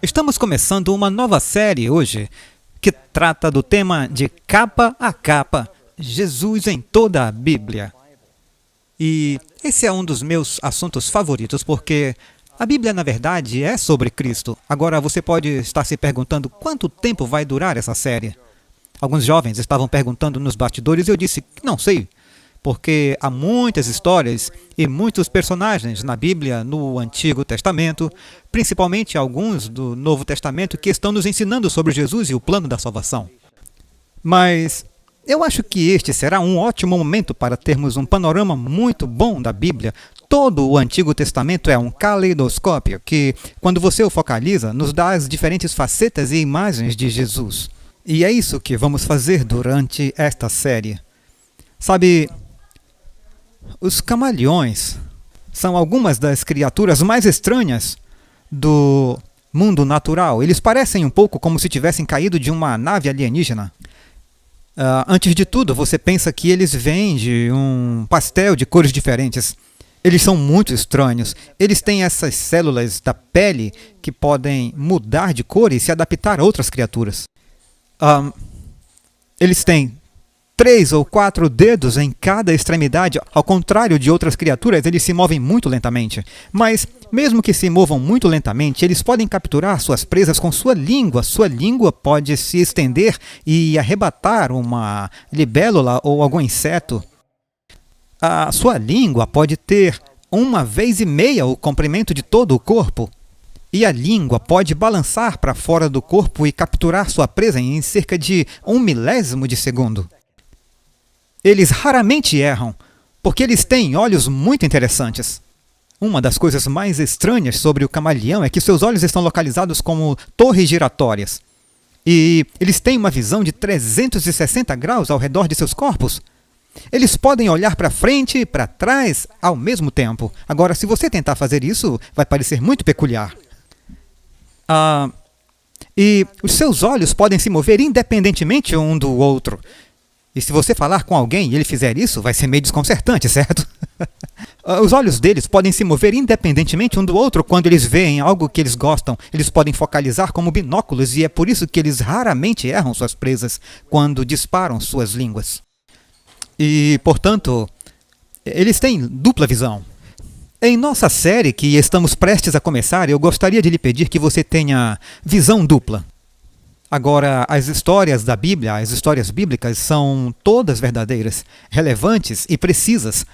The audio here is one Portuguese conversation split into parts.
Estamos começando uma nova série hoje que trata do tema de capa a capa, Jesus em toda a Bíblia. E esse é um dos meus assuntos favoritos porque a Bíblia, na verdade, é sobre Cristo. Agora você pode estar se perguntando quanto tempo vai durar essa série. Alguns jovens estavam perguntando nos bastidores e eu disse que não sei, porque há muitas histórias e muitos personagens na Bíblia, no Antigo Testamento, principalmente alguns do Novo Testamento, que estão nos ensinando sobre Jesus e o plano da salvação. Mas eu acho que este será um ótimo momento para termos um panorama muito bom da Bíblia. Todo o Antigo Testamento é um caleidoscópio que, quando você o focaliza, nos dá as diferentes facetas e imagens de Jesus. E é isso que vamos fazer durante esta série. Sabe, os camaleões são algumas das criaturas mais estranhas do mundo natural. Eles parecem um pouco como se tivessem caído de uma nave alienígena. Antes de tudo, você pensa que eles vêm de um pastel de cores diferentes. Eles são muito estranhos. Eles têm essas células da pele que podem mudar de cor e se adaptar a outras criaturas. Eles têm 3 ou 4 dedos em cada extremidade. Ao contrário de outras criaturas, eles se movem muito lentamente. Mas, mesmo que se movam muito lentamente, eles podem capturar suas presas com sua língua. Sua língua pode se estender e arrebatar uma libélula ou algum inseto. A sua língua pode ter 1,5 vezes o comprimento de todo o corpo. E a língua pode balançar para fora do corpo e capturar sua presa em cerca de 1 milésimo de segundo. Eles raramente erram, porque eles têm olhos muito interessantes. Uma das coisas mais estranhas sobre o camaleão é que seus olhos estão localizados como torres giratórias. E eles têm uma visão de 360 graus ao redor de seus corpos. Eles podem olhar para frente e para trás ao mesmo tempo. Agora, se você tentar fazer isso, vai parecer muito peculiar. E os seus olhos podem se mover independentemente um do outro. E se você falar com alguém e ele fizer isso, vai ser meio desconcertante, certo? Os olhos deles podem se mover independentemente um do outro quando eles veem algo que eles gostam. Eles podem focalizar como binóculos e é por isso que eles raramente erram suas presas quando disparam suas línguas. E, portanto, eles têm dupla visão. Em nossa série, que estamos prestes a começar, eu gostaria de lhe pedir que você tenha visão dupla. Agora, as histórias da Bíblia, as histórias bíblicas, são todas verdadeiras, relevantes e precisas.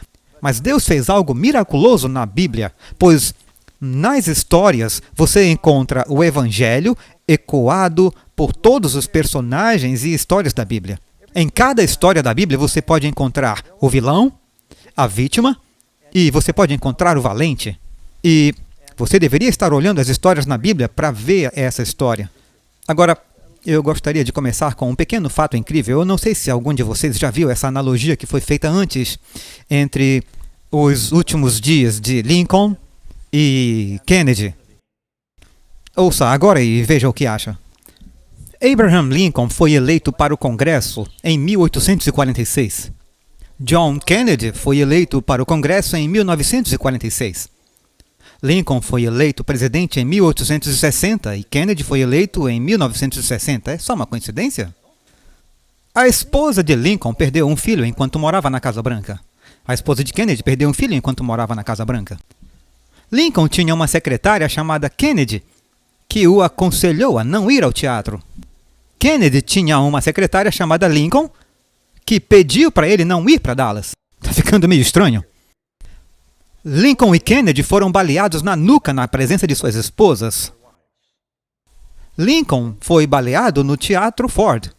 Mas Deus fez algo miraculoso na Bíblia, pois nas histórias você encontra o Evangelho ecoado por todos os personagens e histórias da Bíblia. Em cada história da Bíblia você pode encontrar o vilão, a vítima, e você pode encontrar o valente. E você deveria estar olhando as histórias na Bíblia para ver essa história. Agora, eu gostaria de começar com um pequeno fato incrível. Eu não sei se algum de vocês já viu essa analogia que foi feita antes entre os últimos dias de Lincoln e Kennedy. Ouça agora e veja o que acha. Abraham Lincoln foi eleito para o Congresso em 1846. John Kennedy foi eleito para o Congresso em 1946. Lincoln foi eleito presidente em 1860 e Kennedy foi eleito em 1960. É só uma coincidência? A esposa de Lincoln perdeu um filho enquanto morava na Casa Branca. A esposa de Kennedy perdeu um filho enquanto morava na Casa Branca. Lincoln tinha uma secretária chamada Kennedy, que o aconselhou a não ir ao teatro. Kennedy tinha uma secretária chamada Lincoln, que pediu para ele não ir para Dallas. Tá ficando meio estranho. Lincoln e Kennedy foram baleados na nuca na presença de suas esposas. Lincoln foi baleado no Teatro Ford.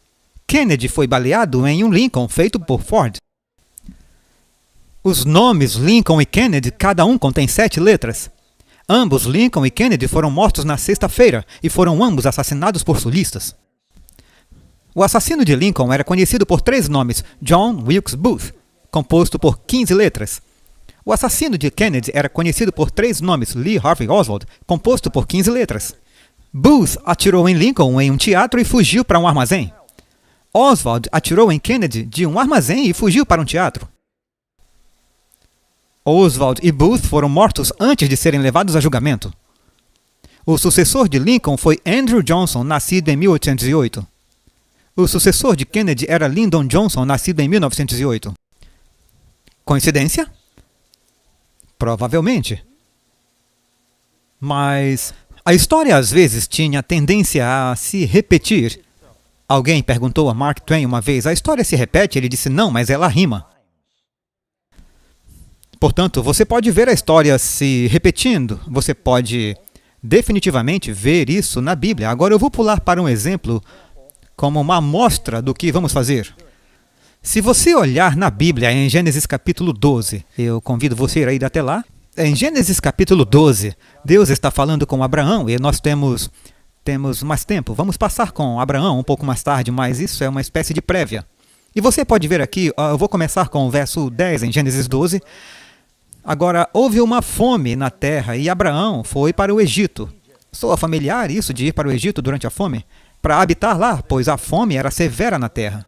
Kennedy foi baleado em um Lincoln feito por Ford. Os nomes Lincoln e Kennedy, cada um contém 7 letras. Ambos, Lincoln e Kennedy, foram mortos na sexta-feira e foram ambos assassinados por sulistas. O assassino de Lincoln era conhecido por 3 nomes: John Wilkes Booth, composto por 15 letras. O assassino de Kennedy era conhecido por 3 nomes: Lee Harvey Oswald, composto por 15 letras. Booth atirou em Lincoln em um teatro e fugiu para um armazém. Oswald atirou em Kennedy de um armazém e fugiu para um teatro. Oswald e Booth foram mortos antes de serem levados a julgamento. O sucessor de Lincoln foi Andrew Johnson, nascido em 1808. O sucessor de Kennedy era Lyndon Johnson, nascido em 1908. Coincidência? Provavelmente. Mas a história às vezes tinha tendência a se repetir. Alguém perguntou a Mark Twain uma vez, a história se repete? Ele disse, não, mas ela rima. Portanto, você pode ver a história se repetindo, você pode definitivamente ver isso na Bíblia. Agora eu vou pular para um exemplo como uma amostra do que vamos fazer. Se você olhar na Bíblia, em Gênesis capítulo 12, eu convido você a ir até lá. Em Gênesis capítulo 12, Deus está falando com Abraão e nós temos mais tempo. Vamos passar com Abraão um pouco mais tarde, mas isso é uma espécie de prévia. E você pode ver aqui, eu vou começar com o verso 10 em Gênesis 12. Agora, houve uma fome na terra e Abraão foi para o Egito. Soa familiar isso de ir para o Egito durante a fome? Para habitar lá, pois a fome era severa na terra.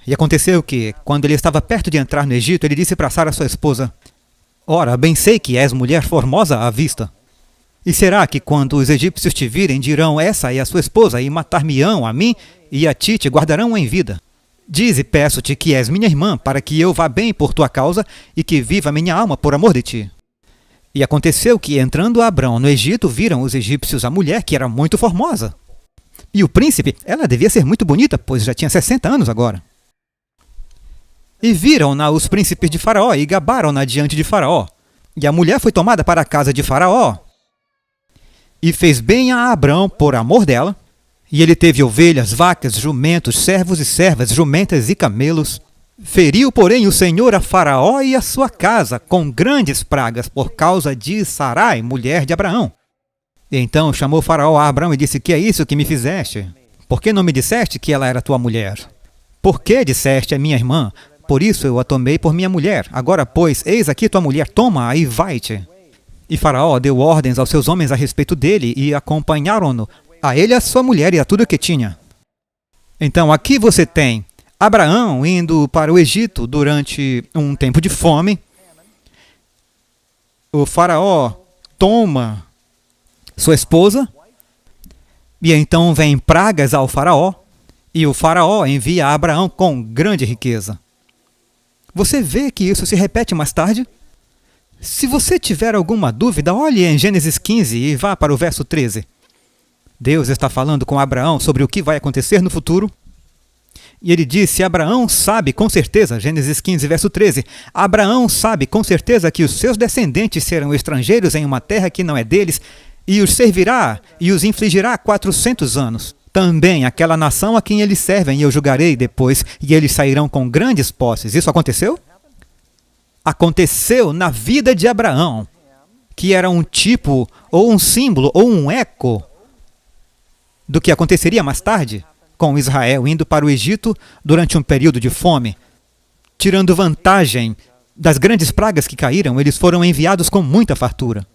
E aconteceu que, quando ele estava perto de entrar no Egito, ele disse para Sara, sua esposa, ora, bem sei que és mulher formosa à vista. E será que quando os egípcios te virem, dirão, essa é a sua esposa, e matar-me-ão a mim, e a ti te guardarão em vida? Dize, peço-te que és minha irmã, para que eu vá bem por tua causa, e que viva minha alma por amor de ti. E aconteceu que, entrando Abrão no Egito, viram os egípcios a mulher, que era muito formosa. E o príncipe, ela devia ser muito bonita, pois já tinha 60 anos agora. E viram-na os príncipes de Faraó, e gabaram-na diante de Faraó. E a mulher foi tomada para a casa de Faraó. E fez bem a Abrão por amor dela. E ele teve ovelhas, vacas, jumentos, servos e servas, jumentas e camelos. Feriu, porém, o Senhor a Faraó e a sua casa, com grandes pragas, por causa de Sarai, mulher de Abraão. E então chamou Faraó a Abrão e disse, que é isso que me fizeste? Por que não me disseste que ela era tua mulher? Por que disseste, é minha irmã? Por isso eu a tomei por minha mulher. Agora, pois, eis aqui tua mulher, toma-a e vai-te. E Faraó deu ordens aos seus homens a respeito dele, e acompanharam-no, a ele, a sua mulher e a tudo o que tinha. Então, aqui você tem Abraão indo para o Egito durante um tempo de fome. O Faraó toma sua esposa, e então vem pragas ao Faraó, e o Faraó envia a Abraão com grande riqueza. Você vê que isso se repete mais tarde? Se você tiver alguma dúvida, olhe em Gênesis 15 e vá para o verso 13. Deus está falando com Abraão sobre o que vai acontecer no futuro. E ele disse, Abraão sabe com certeza, Gênesis 15, verso 13, Abraão sabe com certeza que os seus descendentes serão estrangeiros em uma terra que não é deles, e os servirá e os infligirá 400 anos. Também aquela nação a quem eles servem eu julgarei depois, e eles sairão com grandes posses. Isso aconteceu? Aconteceu na vida de Abraão, que era um tipo, ou um símbolo, ou um eco do que aconteceria mais tarde com Israel indo para o Egito durante um período de fome. Tirando vantagem das grandes pragas que caíram, eles foram enviados com muita fartura.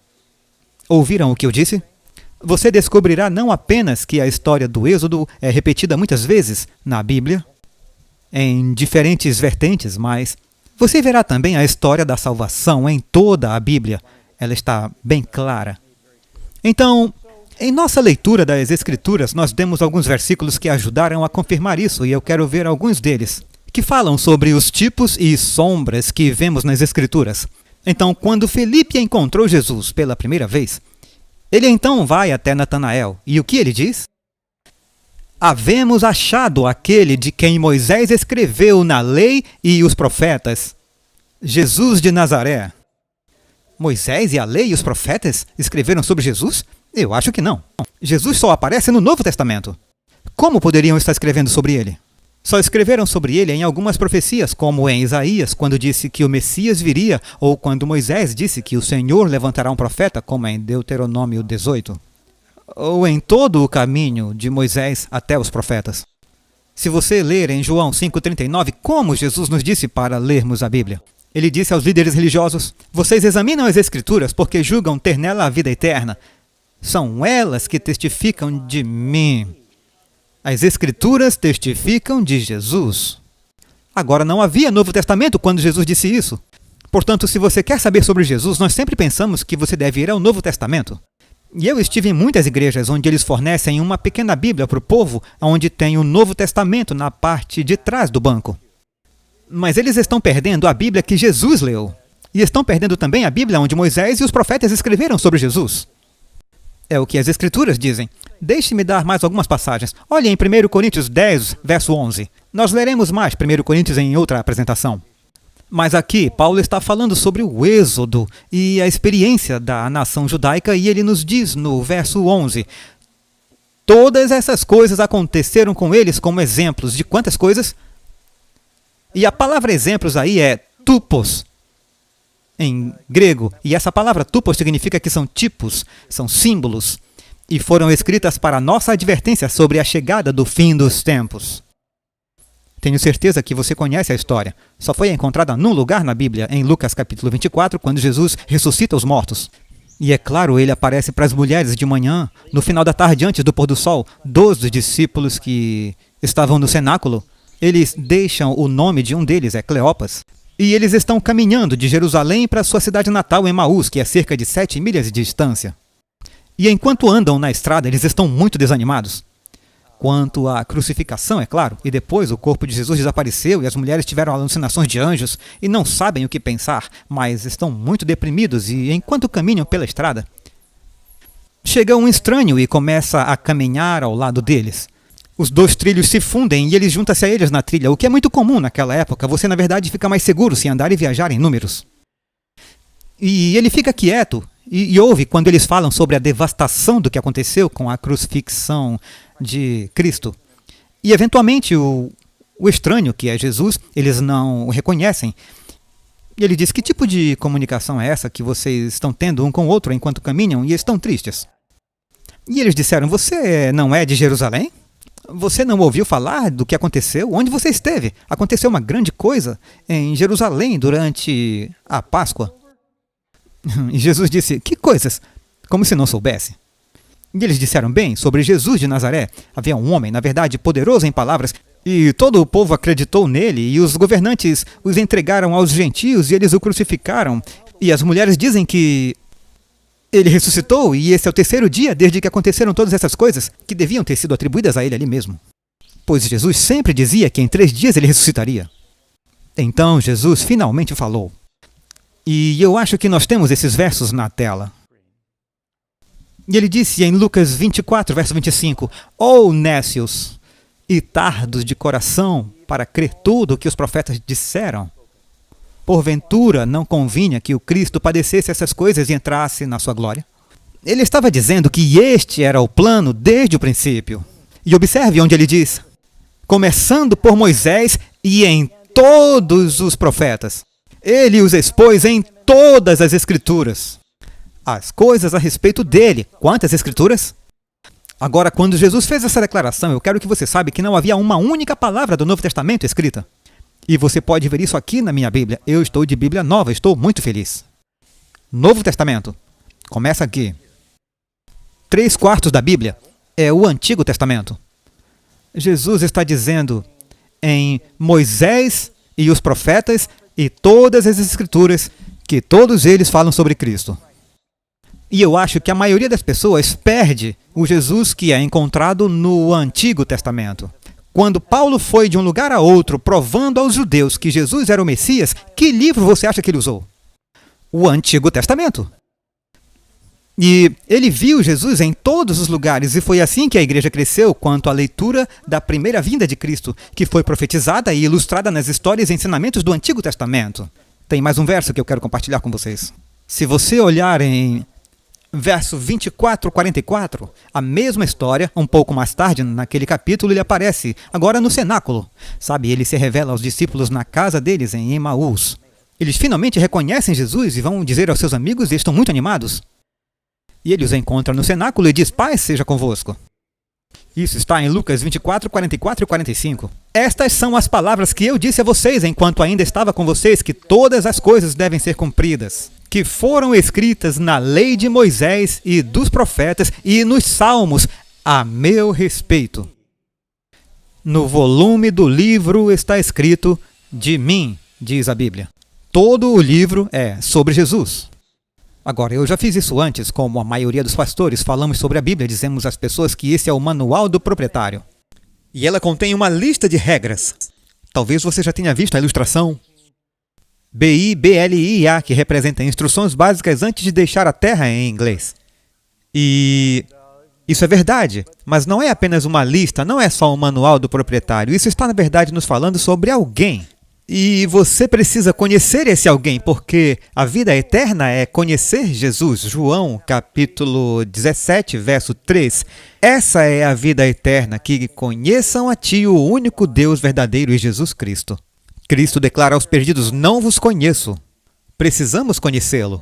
Ouviram o que eu disse? Você descobrirá não apenas que a história do Êxodo é repetida muitas vezes na Bíblia, em diferentes vertentes, mas você verá também a história da salvação em toda a Bíblia. Ela está bem clara. Então, em nossa leitura das Escrituras, nós demos alguns versículos que ajudaram a confirmar isso, e eu quero ver alguns deles, que falam sobre os tipos e sombras que vemos nas Escrituras. Então, quando Felipe encontrou Jesus pela primeira vez, ele então vai até Natanael, e o que ele diz? Havemos achado aquele de quem Moisés escreveu na lei e os profetas, Jesus de Nazaré. Moisés e a lei e os profetas escreveram sobre Jesus? Eu acho que não. Jesus só aparece no Novo Testamento. Como poderiam estar escrevendo sobre ele? Só escreveram sobre ele em algumas profecias, como em Isaías, quando disse que o Messias viria, ou quando Moisés disse que o Senhor levantará um profeta, como em Deuteronômio 18. Ou em todo o caminho de Moisés até os profetas. Se você ler em João 5,39, como Jesus nos disse para lermos a Bíblia? Ele disse aos líderes religiosos, vocês examinam as Escrituras porque julgam ter nela a vida eterna. São elas que testificam de mim. As Escrituras testificam de Jesus. Agora, não havia Novo Testamento quando Jesus disse isso. Portanto, se você quer saber sobre Jesus, nós sempre pensamos que você deve ir ao Novo Testamento. E eu estive em muitas igrejas onde eles fornecem uma pequena Bíblia para o povo, onde tem o Novo Testamento na parte de trás do banco. Mas eles estão perdendo a Bíblia que Jesus leu. E estão perdendo também a Bíblia onde Moisés e os profetas escreveram sobre Jesus. É o que as Escrituras dizem. Deixe-me dar mais algumas passagens. Olhe em 1 Coríntios 10, verso 11. Nós leremos mais 1 Coríntios em outra apresentação. Mas aqui, Paulo está falando sobre o êxodo e a experiência da nação judaica, e ele nos diz no verso 11, todas essas coisas aconteceram com eles como exemplos de quantas coisas? E a palavra exemplos aí é tupos, em grego, e essa palavra tupos significa que são tipos, são símbolos, e foram escritas para nossa advertência sobre a chegada do fim dos tempos. Tenho certeza que você conhece a história. Só foi encontrada num lugar na Bíblia, em Lucas capítulo 24, quando Jesus ressuscita os mortos. E é claro, ele aparece para as mulheres de manhã, no final da tarde antes do pôr do sol, 12 discípulos que estavam no cenáculo. Eles deixam o nome de um deles, é Cleopas. E eles estão caminhando de Jerusalém para sua cidade natal, Emaús, que é cerca de 7 milhas de distância. E enquanto andam na estrada, eles estão muito desanimados. Quanto à crucificação, é claro, e depois o corpo de Jesus desapareceu e as mulheres tiveram alucinações de anjos e não sabem o que pensar, mas estão muito deprimidos e enquanto caminham pela estrada, chega um estranho e começa a caminhar ao lado deles. Os dois trilhos se fundem e ele junta-se a eles na trilha, o que é muito comum naquela época. Você, na verdade, fica mais seguro se andar e viajar em números. E ele fica quieto e ouve quando eles falam sobre a devastação do que aconteceu com a crucifixão de Cristo. E, eventualmente, o estranho, que é Jesus, eles não o reconhecem. E ele diz, que tipo de comunicação é essa que vocês estão tendo um com o outro enquanto caminham e estão tristes? E eles disseram, você não é de Jerusalém? Você não ouviu falar do que aconteceu? Onde você esteve? Aconteceu uma grande coisa em Jerusalém durante a Páscoa. E Jesus disse, que coisas? Como se não soubesse. E eles disseram, bem, sobre Jesus de Nazaré, havia um homem, na verdade, poderoso em palavras, e todo o povo acreditou nele, e os governantes os entregaram aos gentios, e eles o crucificaram. E as mulheres dizem que ele ressuscitou, e esse é o terceiro dia desde que aconteceram todas essas coisas, que deviam ter sido atribuídas a ele ali mesmo. Pois Jesus sempre dizia que em 3 dias ele ressuscitaria. Então Jesus finalmente falou. E eu acho que nós temos esses versos na tela. E ele disse em Lucas 24, verso 25, ó nécios e tardos de coração para crer tudo o que os profetas disseram. Porventura não convinha que o Cristo padecesse essas coisas e entrasse na sua glória? Ele estava dizendo que este era o plano desde o princípio. E observe onde ele diz, começando por Moisés e em todos os profetas. Ele os expôs em todas as Escrituras. As coisas a respeito dele. Quantas Escrituras? Agora, quando Jesus fez essa declaração, eu quero que você saiba que não havia uma única palavra do Novo Testamento escrita. E você pode ver isso aqui na minha Bíblia. Eu estou de Bíblia nova, estou muito feliz. Novo Testamento. Começa aqui. 3/4 da Bíblia é o Antigo Testamento. Jesus está dizendo em Moisés e os profetas e todas as Escrituras que todos eles falam sobre Cristo. E eu acho que a maioria das pessoas perde o Jesus que é encontrado no Antigo Testamento. Quando Paulo foi de um lugar a outro provando aos judeus que Jesus era o Messias, que livro você acha que ele usou? O Antigo Testamento. E ele viu Jesus em todos os lugares, e foi assim que a igreja cresceu quanto à leitura da primeira vinda de Cristo, que foi profetizada e ilustrada nas histórias e ensinamentos do Antigo Testamento. Tem mais um verso que eu quero compartilhar com vocês. Se você olhar em verso 24-44, a mesma história, um pouco mais tarde, naquele capítulo, ele aparece, agora no cenáculo. Sabe, ele se revela aos discípulos na casa deles, em Emaús. Eles finalmente reconhecem Jesus e vão dizer aos seus amigos e estão muito animados. E ele os encontra no cenáculo e diz, paz seja convosco. Isso está em Lucas 24, 44 e 45. Estas são as palavras que eu disse a vocês enquanto ainda estava com vocês, que todas as coisas devem ser cumpridas, que foram escritas na lei de Moisés e dos profetas e nos salmos a meu respeito. No volume do livro está escrito de mim, diz a Bíblia. Todo o livro é sobre Jesus. Agora, eu já fiz isso antes, como a maioria dos pastores, falamos sobre a Bíblia, dizemos às pessoas que esse é o manual do proprietário. E ela contém uma lista de regras. Talvez você já tenha visto a ilustração BIBLIA, que representa instruções básicas antes de deixar a Terra em inglês. E isso é verdade, mas não é apenas uma lista, não é só um manual do proprietário. Isso está, na verdade, nos falando sobre alguém. E você precisa conhecer esse alguém, porque a vida eterna é conhecer Jesus. João, capítulo 17, verso 3. Essa é a vida eterna, que conheçam a Ti, o único Deus verdadeiro, e Jesus Cristo. Cristo declara aos perdidos, não vos conheço. Precisamos conhecê-lo.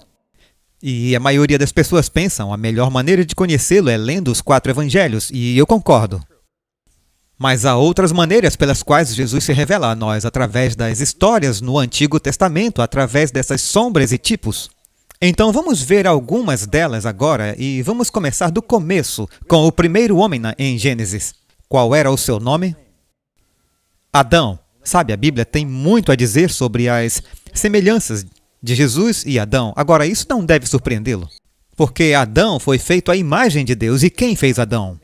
E a maioria das pessoas pensam, a melhor maneira de conhecê-lo é lendo os 4 evangelhos, e eu concordo. Mas há outras maneiras pelas quais Jesus se revela a nós, através das histórias no Antigo Testamento, através dessas sombras e tipos. Então vamos ver algumas delas agora e vamos começar do começo, com o primeiro homem em Gênesis. Qual era o seu nome? Adão. Sabe, a Bíblia tem muito a dizer sobre as semelhanças de Jesus e Adão. Agora, isso não deve surpreendê-lo, porque Adão foi feito à imagem de Deus. E quem fez Adão?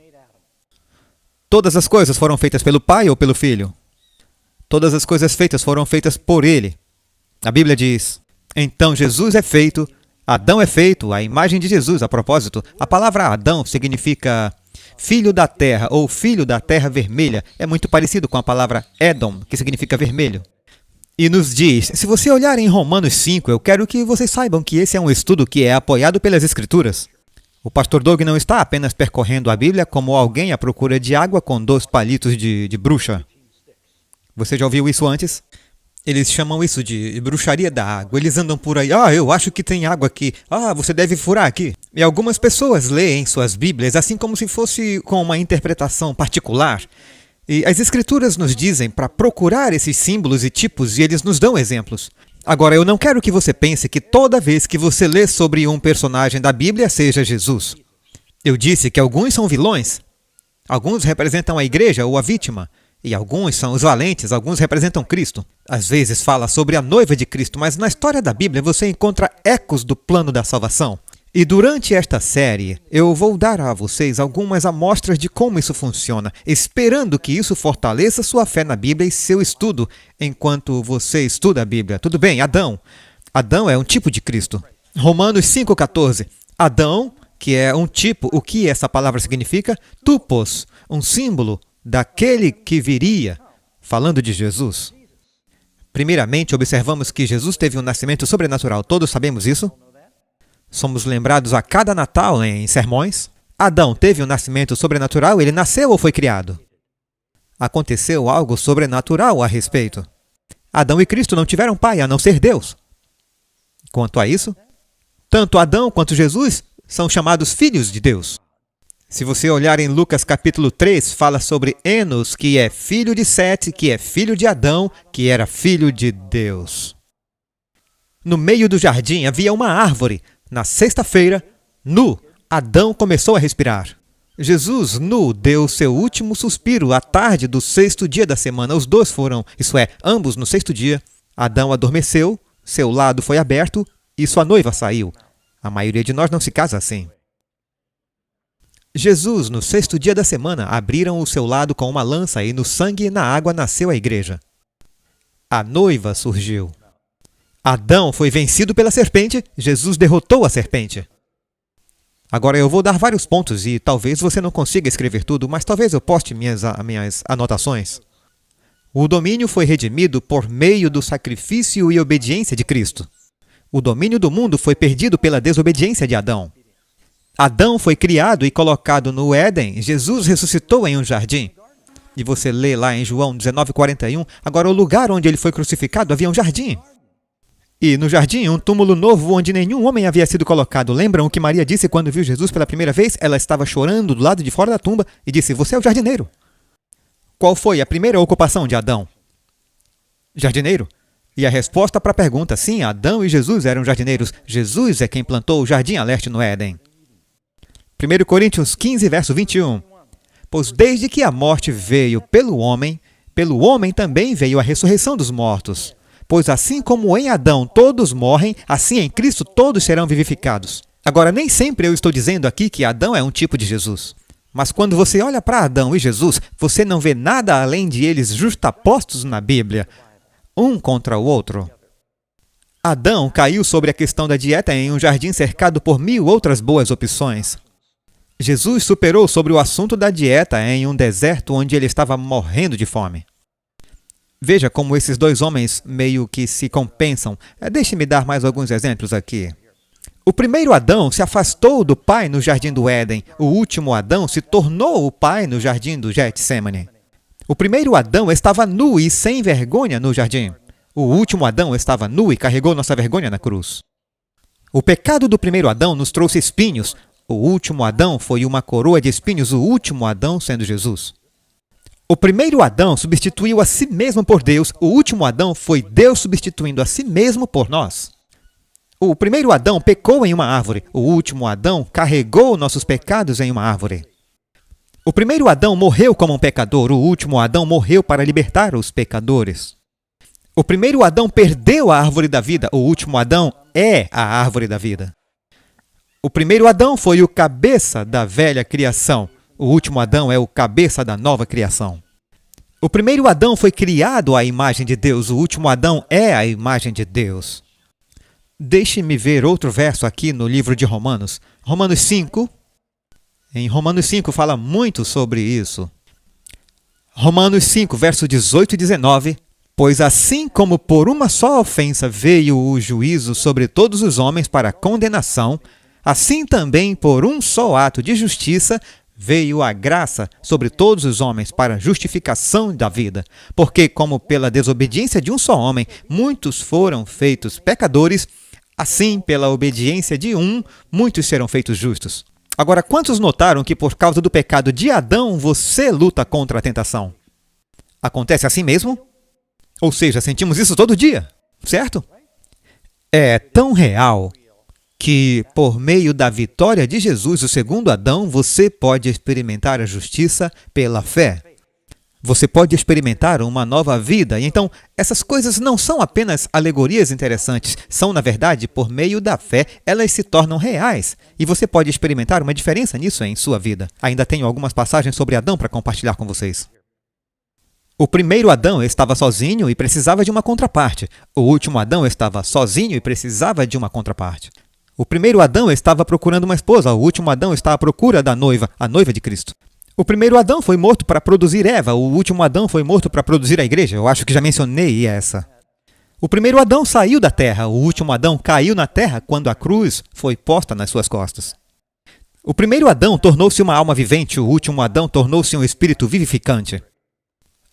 Todas as coisas foram feitas pelo Pai ou pelo Filho? Todas as coisas feitas foram feitas por Ele. A Bíblia diz, então Jesus é feito, Adão é feito, à imagem de Jesus. A propósito, a palavra Adão significa filho da terra ou filho da terra vermelha. É muito parecido com a palavra Edom, que significa vermelho. E nos diz, se você olhar em Romanos 5, eu quero que vocês saibam que esse é um estudo que é apoiado pelas Escrituras. O pastor Doug não está apenas percorrendo a Bíblia como alguém à procura de água com 2 palitos de bruxa. Você já ouviu isso antes? Eles chamam isso de bruxaria da água. Eles andam por aí, eu acho que tem água aqui. Você deve furar aqui. E algumas pessoas leem suas Bíblias assim como se fosse com uma interpretação particular. E as Escrituras nos dizem para procurar esses símbolos e tipos e eles nos dão exemplos. Agora, eu não quero que você pense que toda vez que você lê sobre um personagem da Bíblia seja Jesus. Eu disse que alguns são vilões, alguns representam a igreja ou a vítima, e alguns são os valentes, alguns representam Cristo. Às vezes fala sobre a noiva de Cristo, mas na história da Bíblia você encontra ecos do plano da salvação. E durante esta série, eu vou dar a vocês algumas amostras de como isso funciona, esperando que isso fortaleça sua fé na Bíblia e seu estudo enquanto você estuda a Bíblia. Tudo bem, Adão. Adão é um tipo de Cristo. Romanos 5,14. Adão, que é um tipo, o que essa palavra significa? Tupos, um símbolo daquele que viria, falando de Jesus. Primeiramente, observamos que Jesus teve um nascimento sobrenatural. Todos sabemos isso? Somos lembrados a cada Natal em sermões. Adão teve um nascimento sobrenatural, ele nasceu ou foi criado? Aconteceu algo sobrenatural a respeito. Adão e Cristo não tiveram pai, a não ser Deus. Quanto a isso, tanto Adão quanto Jesus são chamados filhos de Deus. Se você olhar em Lucas capítulo 3, fala sobre Enos, que é filho de Sete, que é filho de Adão, que era filho de Deus. No meio do jardim havia uma árvore. Na sexta-feira, nu, Adão começou a respirar. Jesus, nu, deu seu último suspiro à tarde do 6º dia da semana. Os dois foram, isso é, ambos no 6º dia. Adão adormeceu, seu lado foi aberto e sua noiva saiu. A maioria de nós não se casa assim. Jesus, no 6º dia da semana, abriram o seu lado com uma lança e no sangue e na água nasceu a igreja. A noiva surgiu. Adão foi vencido pela serpente, Jesus derrotou a serpente. Agora eu vou dar vários pontos e talvez você não consiga escrever tudo, mas talvez eu poste minhas anotações. O domínio foi redimido por meio do sacrifício e obediência de Cristo. O domínio do mundo foi perdido pela desobediência de Adão. Adão foi criado e colocado no Éden, Jesus ressuscitou em um jardim. E você lê lá em João 19:41, agora o lugar onde ele foi crucificado havia um jardim. E no jardim, um túmulo novo onde nenhum homem havia sido colocado. Lembram o que Maria disse quando viu Jesus pela primeira vez? Ela estava chorando do lado de fora da tumba e disse, você é o jardineiro. Qual foi a primeira ocupação de Adão? Jardineiro. E a resposta para a pergunta, sim, Adão e Jesus eram jardineiros. Jesus é quem plantou o jardim a leste no Éden. 1 Coríntios 15, verso 21. Pois desde que a morte veio pelo homem também veio a ressurreição dos mortos. Pois assim como em Adão todos morrem, assim em Cristo todos serão vivificados. Agora, nem sempre eu estou dizendo aqui que Adão é um tipo de Jesus. Mas quando você olha para Adão e Jesus, você não vê nada além de eles justapostos na Bíblia, um contra o outro. Adão caiu sobre a questão da dieta em um jardim cercado por 1000 outras boas opções. Jesus superou sobre o assunto da dieta em um deserto onde ele estava morrendo de fome. Veja como esses dois homens meio que se compensam. Deixe-me dar mais alguns exemplos aqui. O primeiro Adão se afastou do pai no jardim do Éden. O último Adão se tornou o pai no jardim do Getsêmani. O primeiro Adão estava nu e sem vergonha no jardim. O último Adão estava nu e carregou nossa vergonha na cruz. O pecado do primeiro Adão nos trouxe espinhos. O último Adão foi uma coroa de espinhos, o último Adão sendo Jesus. O primeiro Adão substituiu a si mesmo por Deus. O último Adão foi Deus substituindo a si mesmo por nós. O primeiro Adão pecou em uma árvore. O último Adão carregou nossos pecados em uma árvore. O primeiro Adão morreu como um pecador. O último Adão morreu para libertar os pecadores. O primeiro Adão perdeu a árvore da vida. O último Adão é a árvore da vida. O primeiro Adão foi o cabeça da velha criação. O último Adão é o cabeça da nova criação. O primeiro Adão foi criado à imagem de Deus. O último Adão é a imagem de Deus. Deixe-me ver outro verso aqui no livro de Romanos. Romanos 5. Em Romanos 5 fala muito sobre isso. Romanos 5, verso 18 e 19. Pois assim como por uma só ofensa veio o juízo sobre todos os homens para condenação, assim também por um só ato de justiça veio a graça sobre todos os homens para justificação da vida. Porque como pela desobediência de um só homem muitos foram feitos pecadores, assim pela obediência de um muitos serão feitos justos. Agora, quantos notaram que por causa do pecado de Adão você luta contra a tentação? Acontece assim mesmo? Ou seja, sentimos isso todo dia, certo? É tão real que, por meio da vitória de Jesus, o segundo Adão, você pode experimentar a justiça pela fé. Você pode experimentar uma nova vida. E então, essas coisas não são apenas alegorias interessantes. São, na verdade, por meio da fé, elas se tornam reais. E você pode experimentar uma diferença nisso em sua vida. Ainda tenho algumas passagens sobre Adão para compartilhar com vocês. O primeiro Adão estava sozinho e precisava de uma contraparte. O último Adão estava sozinho e precisava de uma contraparte. O primeiro Adão estava procurando uma esposa. O último Adão está à procura da noiva, a noiva de Cristo. O primeiro Adão foi morto para produzir Eva. O último Adão foi morto para produzir a igreja. Eu acho que já mencionei essa. O primeiro Adão saiu da terra. O último Adão caiu na terra quando a cruz foi posta nas suas costas. O primeiro Adão tornou-se uma alma vivente. O último Adão tornou-se um espírito vivificante.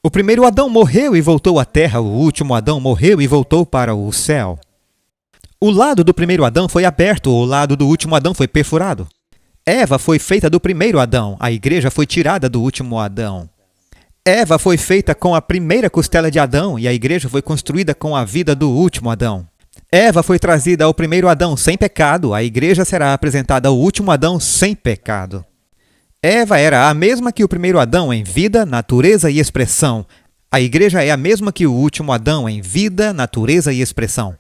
O primeiro Adão morreu e voltou à terra. O último Adão morreu e voltou para o céu. O lado do primeiro Adão foi aberto. O lado do último Adão foi perfurado. Eva foi feita do primeiro Adão. A igreja foi tirada do último Adão. Eva foi feita com a primeira costela de Adão e a igreja foi construída com a vida do último Adão. Eva foi trazida ao primeiro Adão sem pecado. A igreja será apresentada ao último Adão sem pecado. Eva era a mesma que o primeiro Adão em vida, natureza e expressão. A igreja é a mesma que o último Adão em vida, natureza e expressão.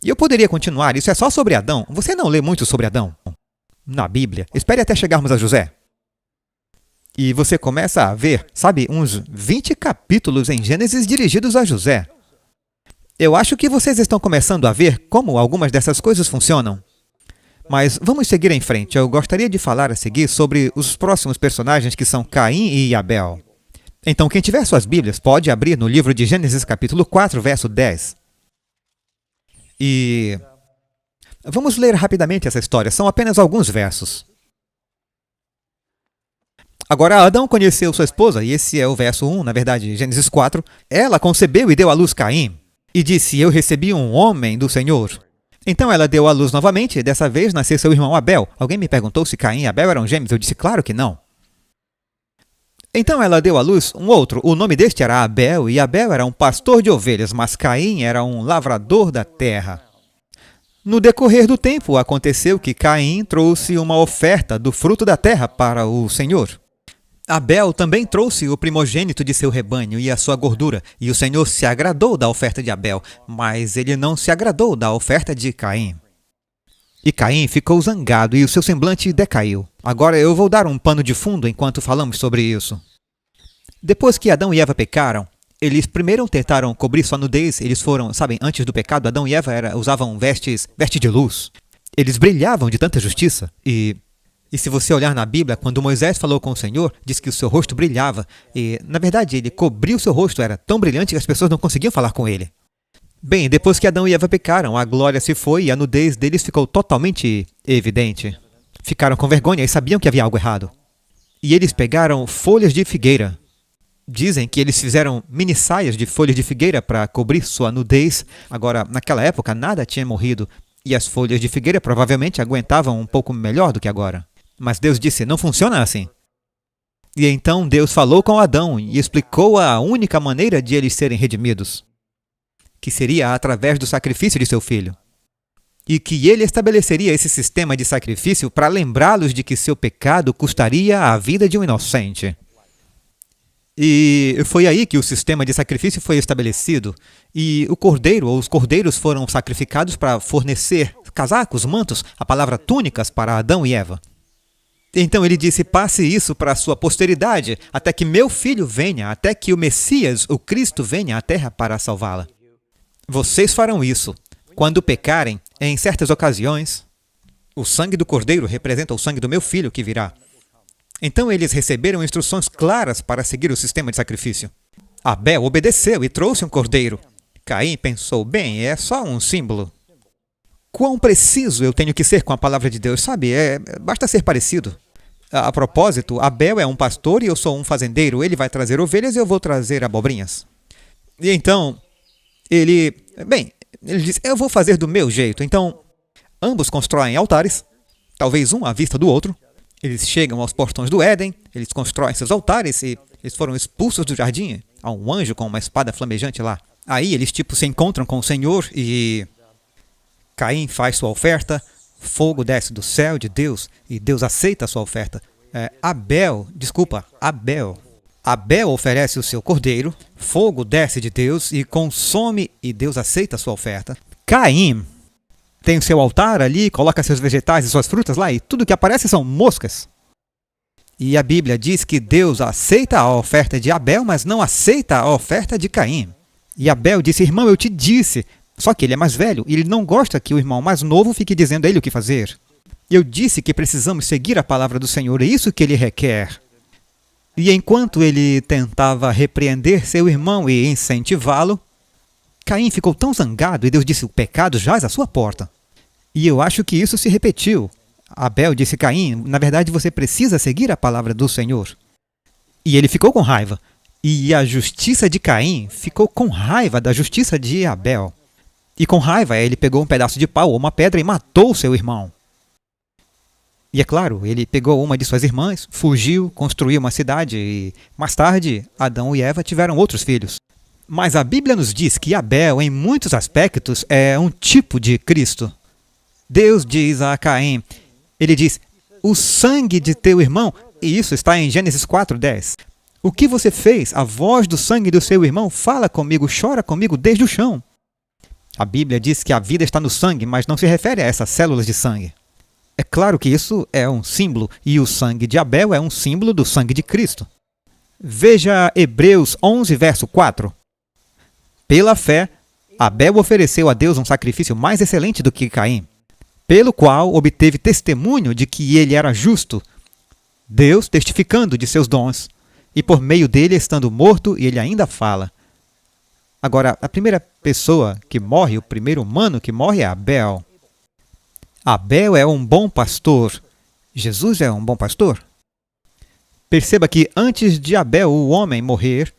E eu poderia continuar, isso é só sobre Adão. Você não lê muito sobre Adão na Bíblia. Espere até chegarmos a José. E você começa a ver, sabe, uns 20 capítulos em Gênesis dirigidos a José. Eu acho que vocês estão começando a ver como algumas dessas coisas funcionam. Mas vamos seguir em frente. Eu gostaria de falar a seguir sobre os próximos personagens que são Caim e Abel. Então, quem tiver suas Bíblias pode abrir no livro de Gênesis capítulo 4, verso 10. E vamos ler rapidamente essa história. São apenas alguns versos. Agora, Adão conheceu sua esposa, e esse é o verso 1, na verdade, Gênesis 4. Ela concebeu e deu à luz Caim, e disse, eu recebi um homem do Senhor. Então ela deu à luz novamente, e dessa vez nasceu seu irmão Abel. Alguém me perguntou se Caim e Abel eram gêmeos. Eu disse, claro que não. Então ela deu à luz um outro. O nome deste era Abel, e Abel era um pastor de ovelhas, mas Caim era um lavrador da terra. No decorrer do tempo, aconteceu que Caim trouxe uma oferta do fruto da terra para o Senhor. Abel também trouxe o primogênito de seu rebanho e a sua gordura, e o Senhor se agradou da oferta de Abel, mas ele não se agradou da oferta de Caim. E Caim ficou zangado e o seu semblante decaiu. Agora eu vou dar um pano de fundo enquanto falamos sobre isso. Depois que Adão e Eva pecaram, eles primeiro tentaram cobrir sua nudez. Eles foram, sabem, antes do pecado, Adão e Eva usavam vestes de luz. Eles brilhavam de tanta justiça. E se você olhar na Bíblia, quando Moisés falou com o Senhor, diz que o seu rosto brilhava. E, na verdade, ele cobriu o seu rosto, era tão brilhante que as pessoas não conseguiam falar com ele. Bem, depois que Adão e Eva pecaram, a glória se foi e a nudez deles ficou totalmente evidente. Ficaram com vergonha e sabiam que havia algo errado. E eles pegaram folhas de figueira. Dizem que eles fizeram mini saias de folhas de figueira para cobrir sua nudez. Agora, naquela época, nada tinha morrido. E as folhas de figueira provavelmente aguentavam um pouco melhor do que agora. Mas Deus disse, não funciona assim. E então Deus falou com Adão e explicou a única maneira de eles serem redimidos, que seria através do sacrifício de seu filho. E que ele estabeleceria esse sistema de sacrifício para lembrá-los de que seu pecado custaria a vida de um inocente. E foi aí que o sistema de sacrifício foi estabelecido. E o cordeiro, ou os cordeiros foram sacrificados para fornecer casacos, mantos, a palavra túnicas para Adão e Eva. Então ele disse, passe isso para a sua posteridade, até que meu filho venha, até que o Messias, o Cristo, venha à terra para salvá-la. Vocês farão isso. Quando pecarem, em certas ocasiões, o sangue do cordeiro representa o sangue do meu filho que virá. Então eles receberam instruções claras para seguir o sistema de sacrifício. Abel obedeceu e trouxe um cordeiro. Caim pensou, bem, é só um símbolo. Quão preciso eu tenho que ser com a palavra de Deus, sabe? Basta ser parecido. A propósito, Abel é um pastor e eu sou um fazendeiro. Ele vai trazer ovelhas e eu vou trazer abobrinhas. E então, ele diz, eu vou fazer do meu jeito. Então, ambos constroem altares, talvez um à vista do outro. Eles chegam aos portões do Éden, eles constroem seus altares e eles foram expulsos do jardim. Há um anjo com uma espada flamejante lá. Aí eles se encontram com o Senhor e Caim faz sua oferta, fogo desce do céu de Deus e Deus aceita a sua oferta. Abel oferece o seu cordeiro, fogo desce de Deus e consome e Deus aceita a sua oferta. Caim tem o seu altar ali, coloca seus vegetais e suas frutas lá e tudo que aparece são moscas. E a Bíblia diz que Deus aceita a oferta de Abel, mas não aceita a oferta de Caim. E Abel disse, irmão, eu te disse. Só que ele é mais velho e ele não gosta que o irmão mais novo fique dizendo a ele o que fazer. Eu disse que precisamos seguir a palavra do Senhor, é isso que ele requer. E enquanto ele tentava repreender seu irmão e incentivá-lo, Caim ficou tão zangado e Deus disse, o pecado jaz à sua porta. E eu acho que isso se repetiu. Abel disse, Caim, na verdade você precisa seguir a palavra do Senhor. E ele ficou com raiva. E a justiça de Caim ficou com raiva da justiça de Abel. E com raiva ele pegou um pedaço de pau ou uma pedra e matou seu irmão. E é claro, ele pegou uma de suas irmãs, fugiu, construiu uma cidade e, mais tarde, Adão e Eva tiveram outros filhos. Mas a Bíblia nos diz que Abel, em muitos aspectos, é um tipo de Cristo. Deus diz a Caim, ele diz, o sangue de teu irmão, e isso está em Gênesis 4:10. O que você fez? A voz do sangue do seu irmão fala comigo, chora comigo desde o chão. A Bíblia diz que a vida está no sangue, mas não se refere a essas células de sangue. É claro que isso é um símbolo, e o sangue de Abel é um símbolo do sangue de Cristo. Veja Hebreus 11, verso 4. Pela fé, Abel ofereceu a Deus um sacrifício mais excelente do que Caim, pelo qual obteve testemunho de que ele era justo, Deus testificando de seus dons, e por meio dele estando morto, ele ainda fala. Agora, a primeira pessoa que morre, o primeiro humano que morre é Abel. Abel é um bom pastor. Jesus é um bom pastor. Perceba que antes de Abel, o homem, morrer,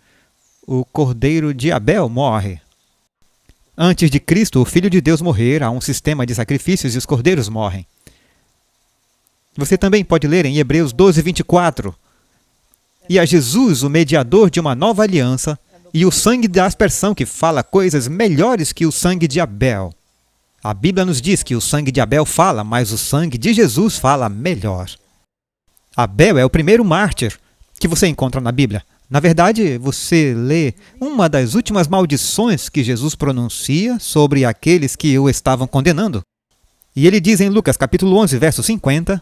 o cordeiro de Abel morre. Antes de Cristo, o Filho de Deus morrer, há um sistema de sacrifícios e os cordeiros morrem. Você também pode ler em Hebreus 12, 24. E a Jesus, o mediador de uma nova aliança, e o sangue da aspersão que fala coisas melhores que o sangue de Abel. A Bíblia nos diz que o sangue de Abel fala, mas o sangue de Jesus fala melhor. Abel é o primeiro mártir, que você encontra na Bíblia. Na verdade, você lê uma das últimas maldições que Jesus pronuncia sobre aqueles que o estavam condenando. E ele diz em Lucas capítulo 11, verso 50,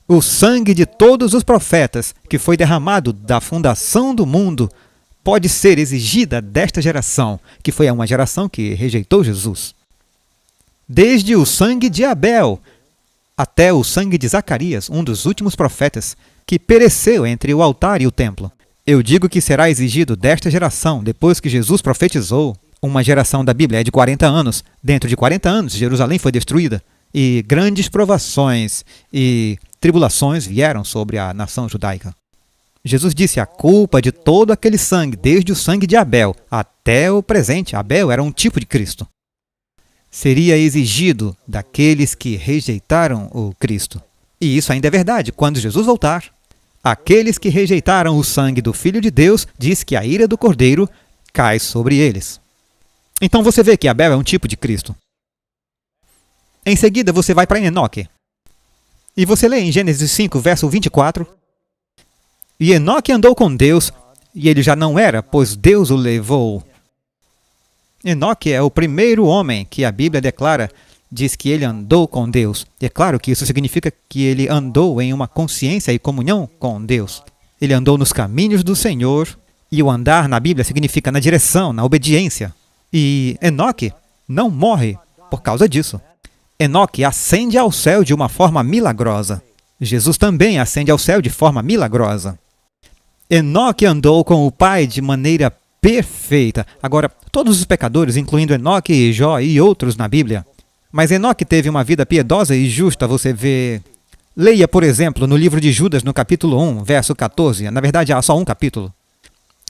o sangue de todos os profetas que foi derramado da fundação do mundo pode ser exigida desta geração, que foi uma geração que rejeitou Jesus. Desde o sangue de Abel até o sangue de Zacarias, um dos últimos profetas, que pereceu entre o altar e o templo. Eu digo que será exigido desta geração, depois que Jesus profetizou. Uma geração da Bíblia é de 40 anos. Dentro de 40 anos, Jerusalém foi destruída. E grandes provações e tribulações vieram sobre a nação judaica. Jesus disse a culpa de todo aquele sangue, desde o sangue de Abel até o presente. Abel era um tipo de Cristo. Seria exigido daqueles que rejeitaram o Cristo. E isso ainda é verdade. Quando Jesus voltar, aqueles que rejeitaram o sangue do Filho de Deus, diz que a ira do Cordeiro cai sobre eles. Então você vê que Abel é um tipo de Cristo. Em seguida você vai para Enoque. E você lê em Gênesis 5, verso 24. E Enoque andou com Deus, e ele já não era, pois Deus o levou. Enoque é o primeiro homem que a Bíblia declara, diz que ele andou com Deus. E é claro que isso significa que ele andou em uma consciência e comunhão com Deus. Ele andou nos caminhos do Senhor, e o andar na Bíblia significa na direção, na obediência. E Enoque não morre por causa disso. Enoque ascende ao céu de uma forma milagrosa. Jesus também ascende ao céu de forma milagrosa. Enoque andou com o Pai de maneira perfeita. Agora, todos os pecadores, incluindo Enoque e Jó e outros na Bíblia. Mas Enoque teve uma vida piedosa e justa, você vê. Leia, por exemplo, no livro de Judas, no capítulo 1, verso 14. Na verdade, há só um capítulo.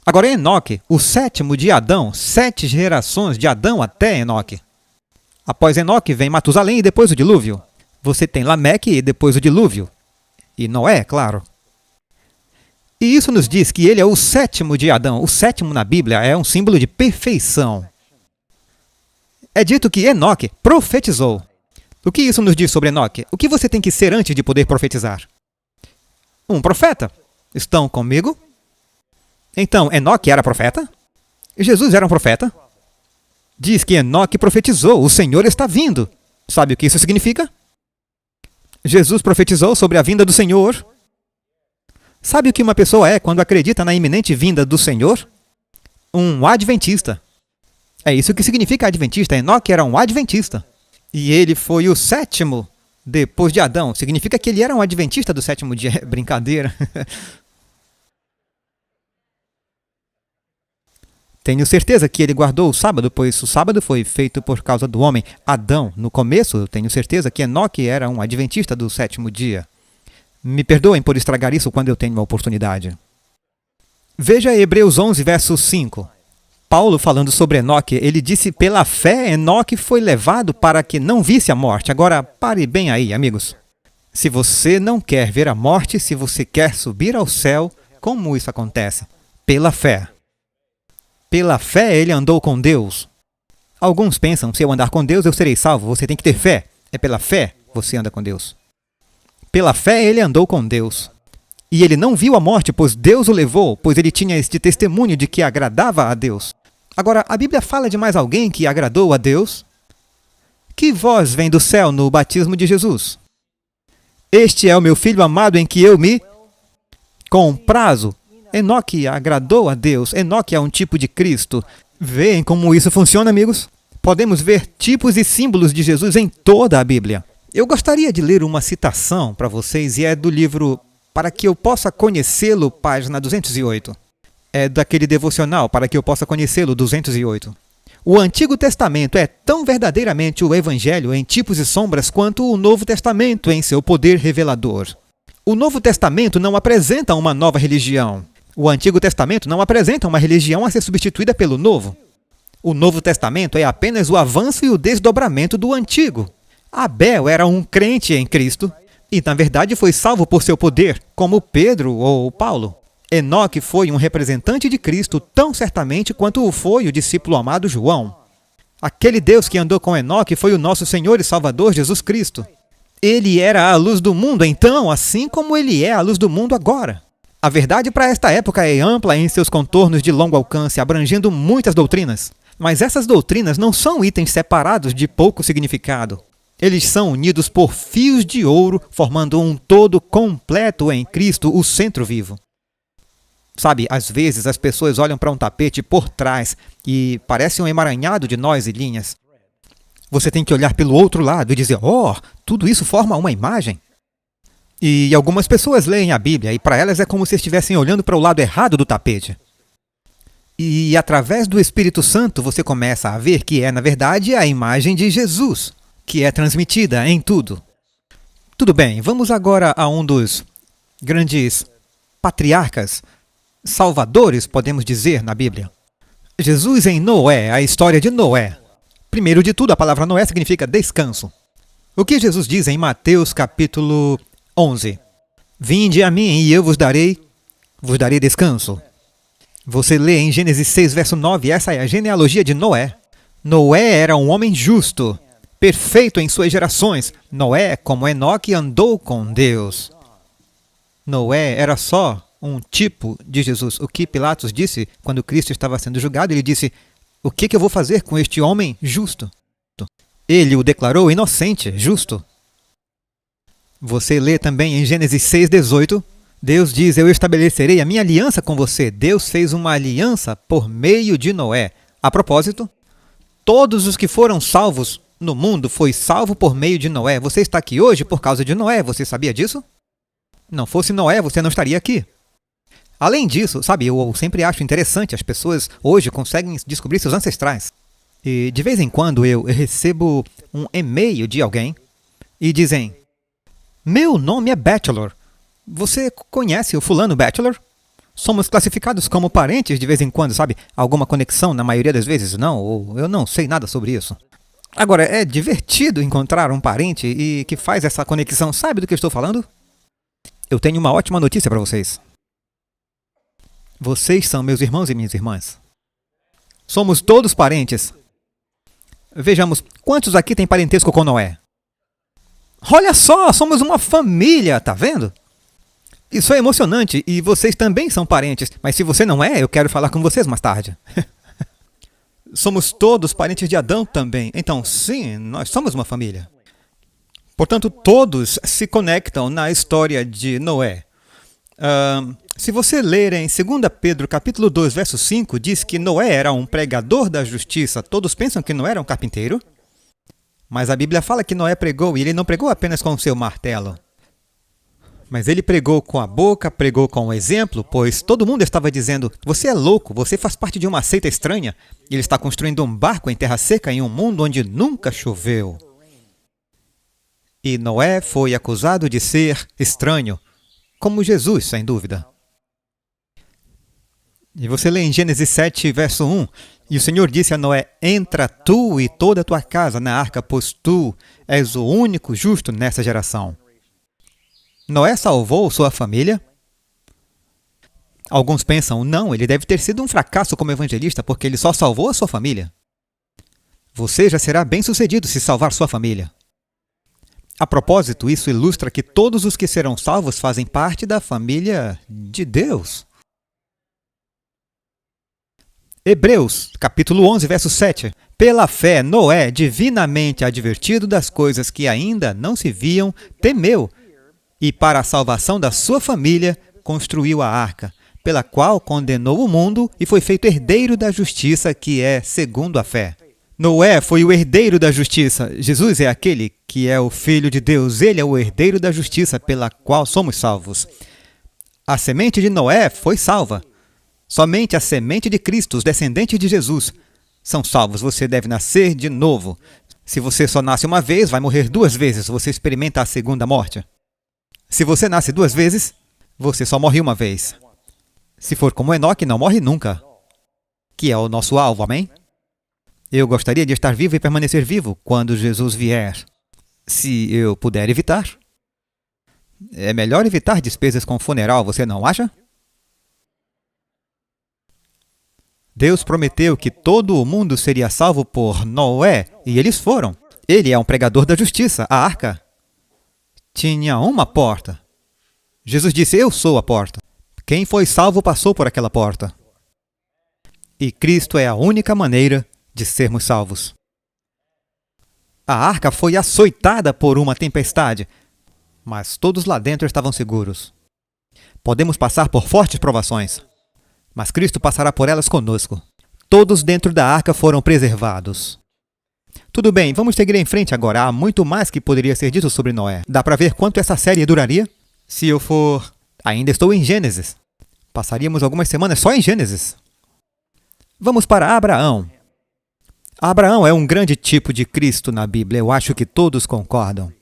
Agora, Enoque, o sétimo de Adão, 7 gerações de Adão até Enoque. Após Enoque vem Matusalém e depois o dilúvio. Você tem Lameque e depois o dilúvio. E Noé, claro. E isso nos diz que ele é o sétimo de Adão. O sétimo na Bíblia é um símbolo de perfeição. É dito que Enoque profetizou. O que isso nos diz sobre Enoque? O que você tem que ser antes de poder profetizar? Um profeta. Estão comigo? Então, Enoque era profeta? Jesus era um profeta? Diz que Enoque profetizou, o Senhor está vindo. Sabe o que isso significa? Jesus profetizou sobre a vinda do Senhor. Sabe o que uma pessoa é quando acredita na iminente vinda do Senhor? Um adventista. É isso que significa adventista. Enoque era um adventista. E ele foi o sétimo depois de Adão. Significa que ele era um adventista do sétimo dia. Brincadeira. Tenho certeza que ele guardou o sábado, pois o sábado foi feito por causa do homem Adão. No começo, eu tenho certeza que Enoque era um adventista do sétimo dia. Me perdoem por estragar isso quando eu tenho a oportunidade. Veja Hebreus 11, verso 5. Paulo, falando sobre Enoque, ele disse, pela fé, Enoque foi levado para que não visse a morte. Agora, pare bem aí, amigos. Se você não quer ver a morte, se você quer subir ao céu, como isso acontece? Pela fé. Pela fé ele andou com Deus. Alguns pensam, se eu andar com Deus, eu serei salvo. Você tem que ter fé. É pela fé você anda com Deus. Pela fé ele andou com Deus. E ele não viu a morte, pois Deus o levou, pois ele tinha este testemunho de que agradava a Deus. Agora, a Bíblia fala de mais alguém que agradou a Deus? Que voz vem do céu no batismo de Jesus? Este é o meu filho amado em que eu me comprazo. Enoque agradou a Deus. Enoque é um tipo de Cristo. Veem como isso funciona, amigos? Podemos ver tipos e símbolos de Jesus em toda a Bíblia. Eu gostaria de ler uma citação para vocês, e é do livro Para que eu possa conhecê-lo, página 208. É daquele devocional, Para que eu possa conhecê-lo, 208. O Antigo Testamento é tão verdadeiramente o Evangelho em tipos e sombras quanto o Novo Testamento em seu poder revelador. O Novo Testamento não apresenta uma nova religião. O Antigo Testamento não apresenta uma religião a ser substituída pelo Novo. O Novo Testamento é apenas o avanço e o desdobramento do Antigo. Abel era um crente em Cristo e, na verdade, foi salvo por seu poder, como Pedro ou Paulo. Enoque foi um representante de Cristo tão certamente quanto o foi o discípulo amado João. Aquele Deus que andou com Enoque foi o nosso Senhor e Salvador Jesus Cristo. Ele era a luz do mundo então, assim como ele é a luz do mundo agora. A verdade para esta época é ampla em seus contornos de longo alcance, abrangendo muitas doutrinas. Mas essas doutrinas não são itens separados de pouco significado. Eles são unidos por fios de ouro, formando um todo completo em Cristo, o centro vivo. Sabe, às vezes as pessoas olham para um tapete por trás e parece um emaranhado de nós e linhas. Você tem que olhar pelo outro lado e dizer, oh, tudo isso forma uma imagem. E algumas pessoas leem a Bíblia e para elas é como se estivessem olhando para o lado errado do tapete. E através do Espírito Santo você começa a ver que é, na verdade, a imagem de Jesus, que é transmitida em tudo. Tudo bem, vamos agora a um dos grandes patriarcas, salvadores, podemos dizer, na Bíblia. Jesus em Noé, a história de Noé. Primeiro de tudo, a palavra Noé significa descanso. O que Jesus diz em Mateus capítulo 11? Vinde a mim e eu vos darei descanso. Você lê em Gênesis 6, verso 9, essa é a genealogia de Noé. Noé era um homem justo, perfeito em suas gerações. Noé, como Enoque, andou com Deus. Noé era só um tipo de Jesus. O que Pilatos disse quando Cristo estava sendo julgado, ele disse, o que eu vou fazer com este homem justo? Ele o declarou inocente, justo. Você lê também em Gênesis 6:18, Deus diz, eu estabelecerei a minha aliança com você. Deus fez uma aliança por meio de Noé. A propósito, todos os que foram salvos no mundo foi salvo por meio de Noé. Você está aqui hoje por causa de Noé. Você sabia disso? Não fosse Noé, você não estaria aqui. Além disso, sabe, eu sempre acho interessante, as pessoas hoje conseguem descobrir seus ancestrais. E de vez em quando eu recebo um e-mail de alguém e dizem, meu nome é Bachelor. Você conhece o fulano Bachelor? Somos classificados como parentes de vez em quando, sabe? Alguma conexão, na maioria das vezes não, ou eu não sei nada sobre isso. Agora, é divertido encontrar um parente e que faz essa conexão. Sabe do que eu estou falando? Eu tenho uma ótima notícia para vocês. Vocês são meus irmãos e minhas irmãs. Somos todos parentes. Vejamos, quantos aqui têm parentesco com Noé? Olha só, somos uma família, tá vendo? Isso é emocionante e vocês também são parentes, mas se você não é, eu quero falar com vocês mais tarde. Somos todos parentes de Adão também, então sim, nós somos uma família. Portanto, todos se conectam na história de Noé. Se você ler em 2 Pedro capítulo 2, verso 5, diz que Noé era um pregador da justiça. Todos pensam que Noé era um carpinteiro? Mas a Bíblia fala que Noé pregou, e ele não pregou apenas com o seu martelo. Mas ele pregou com a boca, pregou com o exemplo, pois todo mundo estava dizendo, você é louco, você faz parte de uma seita estranha. Ele está construindo um barco em terra seca em um mundo onde nunca choveu. E Noé foi acusado de ser estranho, como Jesus, sem dúvida. E você lê em Gênesis 7, verso 1, e o Senhor disse a Noé, entra tu e toda a tua casa na arca, pois tu és o único justo nessa geração. Noé salvou sua família? Alguns pensam, não, ele deve ter sido um fracasso como evangelista, porque ele só salvou a sua família. Você já será bem-sucedido se salvar sua família. A propósito, isso ilustra que todos os que serão salvos fazem parte da família de Deus. Hebreus, capítulo 11, verso 7. Pela fé, Noé, divinamente advertido das coisas que ainda não se viam, temeu, e para a salvação da sua família, construiu a arca, pela qual condenou o mundo e foi feito herdeiro da justiça, que é segundo a fé. Noé foi o herdeiro da justiça. Jesus é aquele que é o Filho de Deus. Ele é o herdeiro da justiça, pela qual somos salvos. A semente de Noé foi salva. Somente a semente de Cristo, os descendentes de Jesus, são salvos. Você deve nascer de novo. Se você só nasce uma vez, vai morrer 2 vezes. Você experimenta a segunda morte. Se você nasce 2 vezes, você só morre uma vez. Se for como Enoque, não morre nunca. Que é o nosso alvo, amém? Eu gostaria de estar vivo e permanecer vivo quando Jesus vier. Se eu puder evitar. É melhor evitar despesas com funeral, você não acha? Deus prometeu que todo o mundo seria salvo por Noé, e eles foram. Ele é um pregador da justiça. A arca tinha uma porta. Jesus disse, eu sou a porta. Quem foi salvo passou por aquela porta. E Cristo é a única maneira de sermos salvos. A arca foi açoitada por uma tempestade, mas todos lá dentro estavam seguros. Podemos passar por fortes provações, mas Cristo passará por elas conosco. Todos dentro da arca foram preservados. Tudo bem, vamos seguir em frente agora. Há muito mais que poderia ser dito sobre Noé. Dá para ver quanto essa série duraria? Se eu for... Ainda estou em Gênesis. Passaríamos algumas semanas só em Gênesis. Vamos para Abraão. Abraão é um grande tipo de Cristo na Bíblia. Eu acho que todos concordam.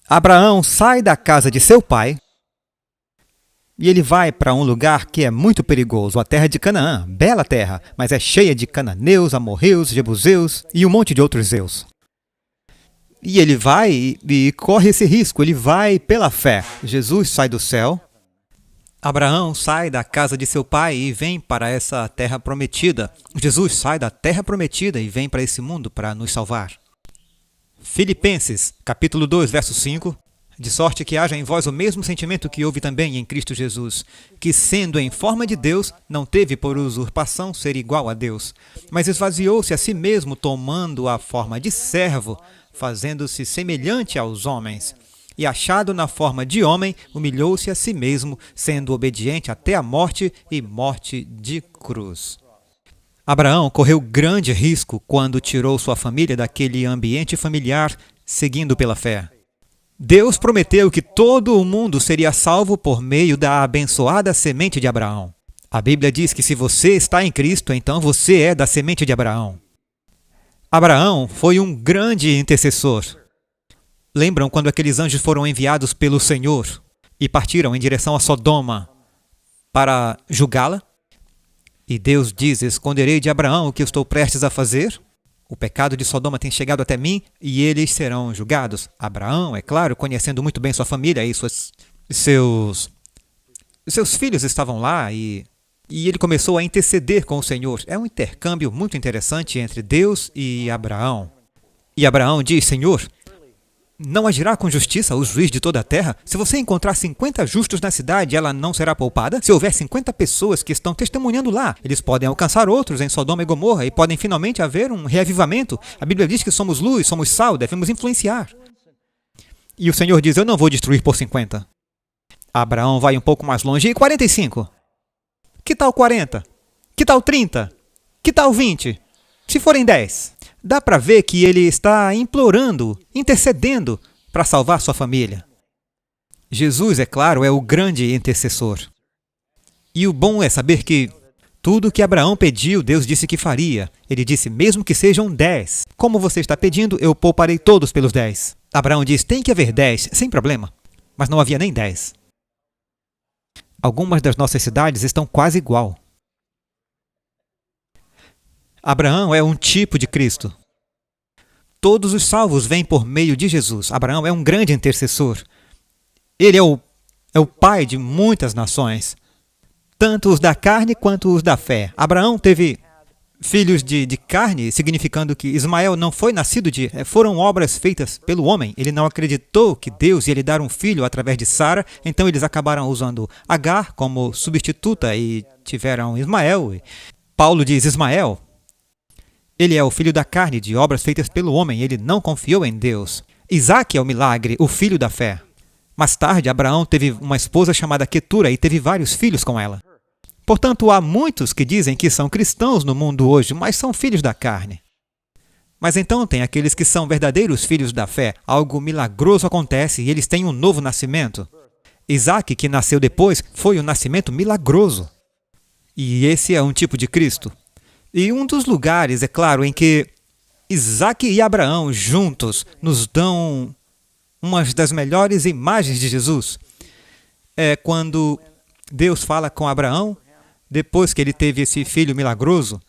Abraão sai da casa de seu pai e ele vai para um lugar que é muito perigoso, a terra de Canaã. Bela terra, mas é cheia de cananeus, amorreus, jebuseus e um monte de outros zeus. E ele vai e corre esse risco, ele vai pela fé. Jesus sai do céu. Abraão sai da casa de seu pai e vem para essa terra prometida. Jesus sai da terra prometida e vem para esse mundo para nos salvar. Filipenses, capítulo 2, verso 5. De sorte que haja em vós o mesmo sentimento que houve também em Cristo Jesus, que, sendo em forma de Deus, não teve por usurpação ser igual a Deus, mas esvaziou-se a si mesmo, tomando a forma de servo, fazendo-se semelhante aos homens. E achado na forma de homem, humilhou-se a si mesmo, sendo obediente até a morte e morte de cruz. Abraão correu grande risco quando tirou sua família daquele ambiente familiar, seguindo pela fé. Deus prometeu que todo o mundo seria salvo por meio da abençoada semente de Abraão. A Bíblia diz que se você está em Cristo, então você é da semente de Abraão. Abraão foi um grande intercessor. Lembram quando aqueles anjos foram enviados pelo Senhor e partiram em direção a Sodoma para julgá-la? E Deus diz: esconderei de Abraão o que eu estou prestes a fazer? O pecado de Sodoma tem chegado até mim e eles serão julgados. Abraão, é claro, conhecendo muito bem sua família e seus filhos estavam lá e ele começou a interceder com o Senhor. É um intercâmbio muito interessante entre Deus e Abraão. E Abraão diz: Senhor, não agirá com justiça o juiz de toda a terra? Se você encontrar 50 justos na cidade, ela não será poupada? Se houver 50 pessoas que estão testemunhando lá, eles podem alcançar outros em Sodoma e Gomorra e podem finalmente haver um reavivamento. A Bíblia diz que somos luz, somos sal, devemos influenciar. E o Senhor diz: eu não vou destruir por 50. Abraão vai um pouco mais longe. E 45? Que tal 40? Que tal 30? Que tal 20? Se forem 10? Dá para ver que ele está implorando, intercedendo para salvar sua família. Jesus, é claro, é o grande intercessor. E o bom é saber que tudo que Abraão pediu, Deus disse que faria. Ele disse: mesmo que sejam 10. Como você está pedindo, eu pouparei todos pelos 10. Abraão diz: tem que haver 10, sem problema. Mas não havia nem 10. Algumas das nossas cidades estão quase igual. Abraão é um tipo de Cristo. Todos os salvos vêm por meio de Jesus. Abraão é um grande intercessor. Ele é o pai de muitas nações, tanto os da carne quanto os da fé. Abraão teve filhos de carne, significando que Ismael não foi nascido foram obras feitas pelo homem. Ele não acreditou que Deus ia lhe dar um filho através de Sara, então eles acabaram usando Agar como substituta e tiveram Ismael. Paulo diz: Ismael, ele é o filho da carne, de obras feitas pelo homem, ele não confiou em Deus. Isaac é o milagre, o filho da fé. Mais tarde, Abraão teve uma esposa chamada Quetura e teve vários filhos com ela. Portanto, há muitos que dizem que são cristãos no mundo hoje, mas são filhos da carne. Mas então tem aqueles que são verdadeiros filhos da fé. Algo milagroso acontece e eles têm um novo nascimento. Isaac, que nasceu depois, foi um nascimento milagroso. E esse é um tipo de Cristo. E um dos lugares, é claro, em que Isaac e Abraão juntos nos dão uma das melhores imagens de Jesus é quando Deus fala com Abraão, depois que ele teve esse filho milagroso,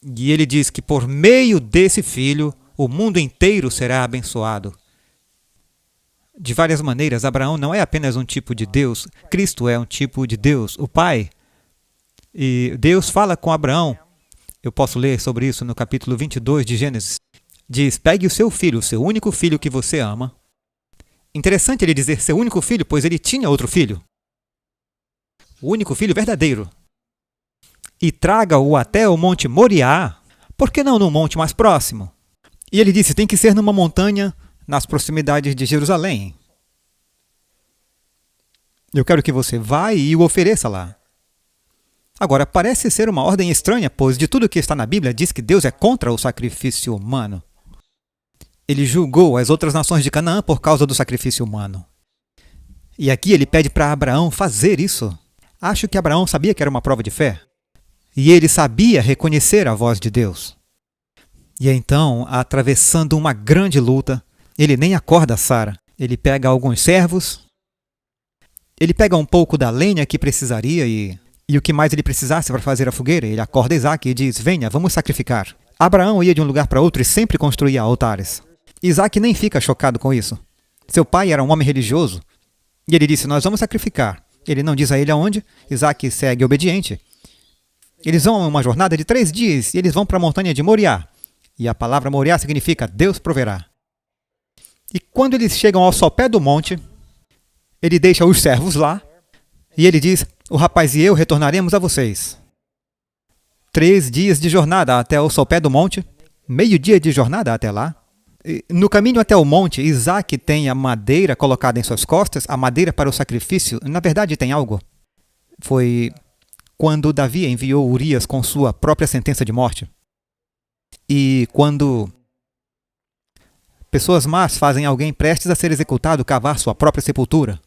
e ele diz que por meio desse filho o mundo inteiro será abençoado. De várias maneiras, Abraão não é apenas um tipo de Deus, Cristo é um tipo de Deus, o Pai. E Deus fala com Abraão, eu posso ler sobre isso no capítulo 22 de Gênesis, diz: pegue o seu filho, o seu único filho que você ama. Interessante ele dizer seu único filho, pois ele tinha outro filho. o único filho verdadeiro, e traga-o até o monte Moriá, por que não no monte mais próximo? E ele disse, tem que ser numa montanha nas proximidades de Jerusalém. Eu quero que você vá e o ofereça lá. Agora, parece ser uma ordem estranha, pois de tudo que está na Bíblia diz que Deus é contra o sacrifício humano. Ele julgou as outras nações de Canaã por causa do sacrifício humano. E aqui ele pede para Abraão fazer isso. Acho que Abraão sabia que era uma prova de fé. E ele sabia reconhecer a voz de Deus. E então, atravessando uma grande luta, ele nem acorda Sara. Ele pega alguns servos, ele pega um pouco da lenha que precisaria e o que mais ele precisasse para fazer a fogueira. Ele acorda Isaac e diz, venha, vamos sacrificar. Abraão ia de um lugar para outro e sempre construía altares. Isaac nem fica chocado com isso. Seu pai era um homem religioso. E ele disse, nós vamos sacrificar. Ele não diz a ele aonde. Isaac segue obediente. Eles vão a uma jornada de 3 dias e eles vão para a montanha de Moriá. E a palavra Moriá significa Deus proverá. E quando eles chegam ao sopé do monte, ele deixa os servos lá e ele diz, o rapaz e eu retornaremos a vocês. 3 dias de jornada até o sopé do monte, meio dia de jornada até lá. E no caminho até o monte, Isaac tem a madeira colocada em suas costas, a madeira para o sacrifício. Na verdade tem algo. Foi quando Davi enviou Urias com sua própria sentença de morte. E quando pessoas más fazem alguém prestes a ser executado cavar sua própria sepultura.